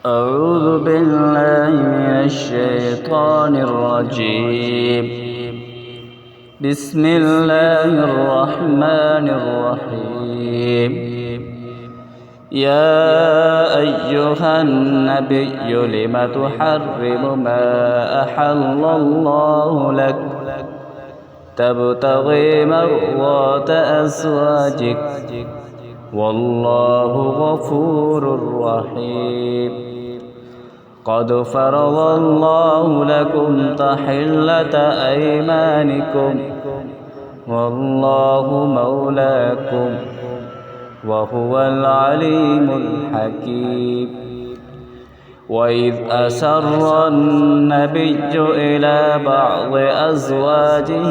أعوذ بالله من الشيطان الرجيم. بسم الله الرحمن الرحيم. يا أيها النبي لم تحرم ما أحل الله لك تبتغي مرضات أزواجك والله غفور رحيم. قد فرض الله لكم تحلة أيمانكم والله مولاكم وهو العليم الحكيم. وإذ أسر النبي إلى بعض أزواجه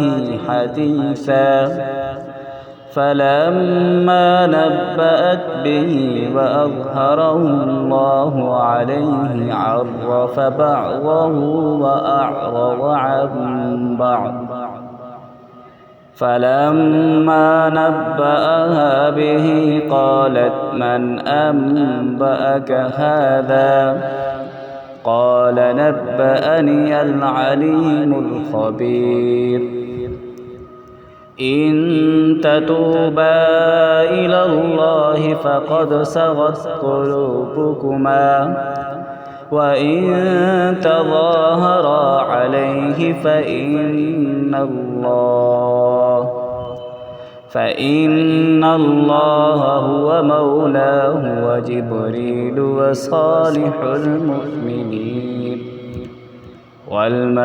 حديثا فلما نبأت به وأظهره الله عليه عرف بعضه وأعرض عن بعض. فلما نبأها به قالت من أنبأك هذا؟ قال نبأني العليم الخبير. إن تتوبا إلى الله فقد صغت قلوبكما وإن تظاهرا عليه فإن الله هو مولاه وجبريل وصالح المؤمنين والملائكة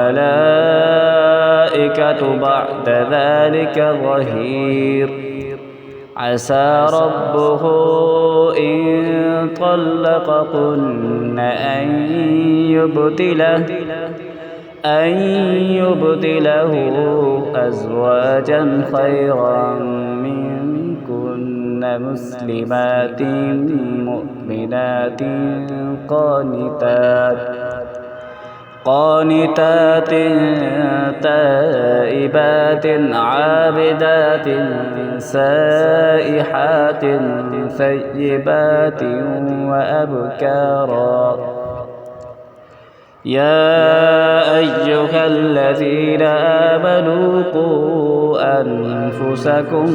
بعد ذلك ظهير. عسى ربه إن طلقكن أن يبدله أزواجا خيرا منكن مسلمات مؤمنات قانتات تائبات عابدات سائحات ثيبات وأبكارا. يا أيها الذين آمنوا قوا أنفسكم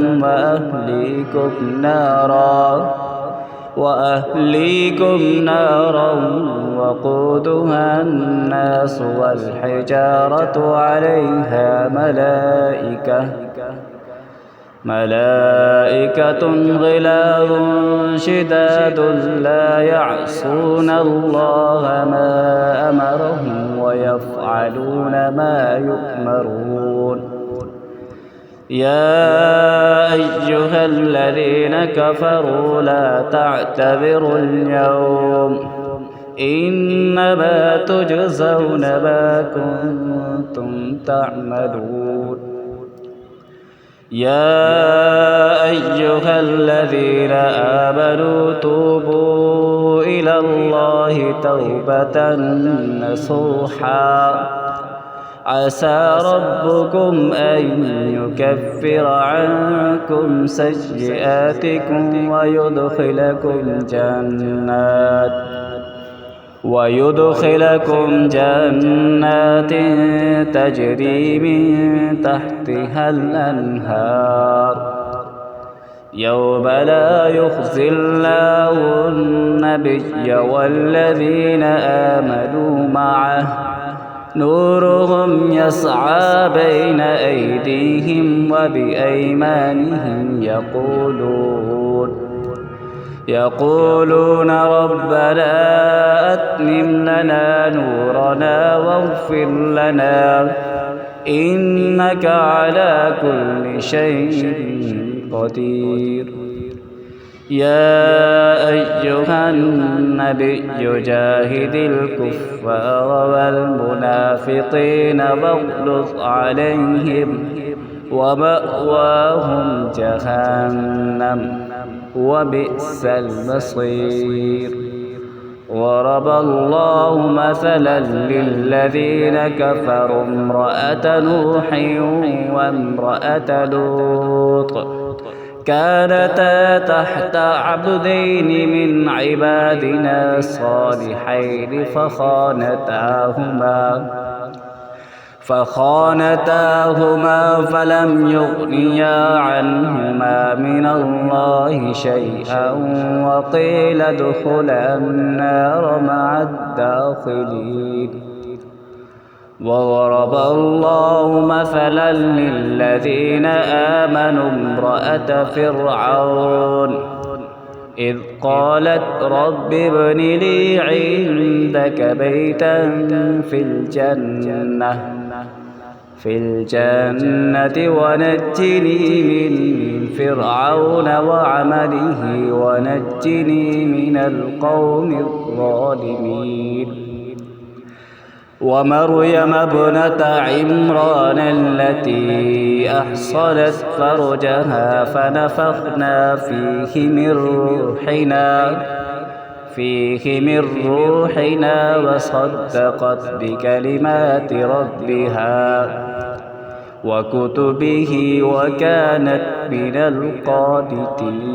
وأهليكم نارا وقودها الناس والحجارة عليها ملائكة غلاظ شداد لا يعصون الله ما أمرهم ويفعلون ما يؤمرون. يا أيها الذين كفروا لا تعتذروا اليوم إنما تجزون ما كنتم تعملون. يا أيها الذين آمنوا توبوا إلى الله توبة نصوحا عسى ربكم أن يكفر عنكم سيئاتكم ويدخلكم جنات تجري من تحتها الأنهار يوم لا يخزي الله النبي والذين آمنوا معه نورهم يسعى بين أيديهم وبأيمانهم يقولون ربنا أتمم لنا نورنا واغفر لنا إنك على كل شيء قدير. يا أيها النبي جاهد الكفار والمنافقين واغلظ عليهم ومأواهم جهنم وبئس المصير. ضرب الله مثلا للذين كفروا امرأة نوح وامرأة لوط كانتا تحت عبدين من عبادنا الصالحين فخانتاهما فلم يغنيا عنهما من الله شيئا وقيل ادخلا النار مع الداخلين. وضرب الله مثلا للذين آمنوا امرأة فرعون إذ قالت رب ابن لي عندك بيتا في الجنة ونجني من فرعون وعمله ونجني من القوم الظالمين. ومريم ابنة عمران التي أحصنت فرجها فنفخنا فيه من روحنا وصدقت بكلمات ربها وكتبه وكانت من القانتين.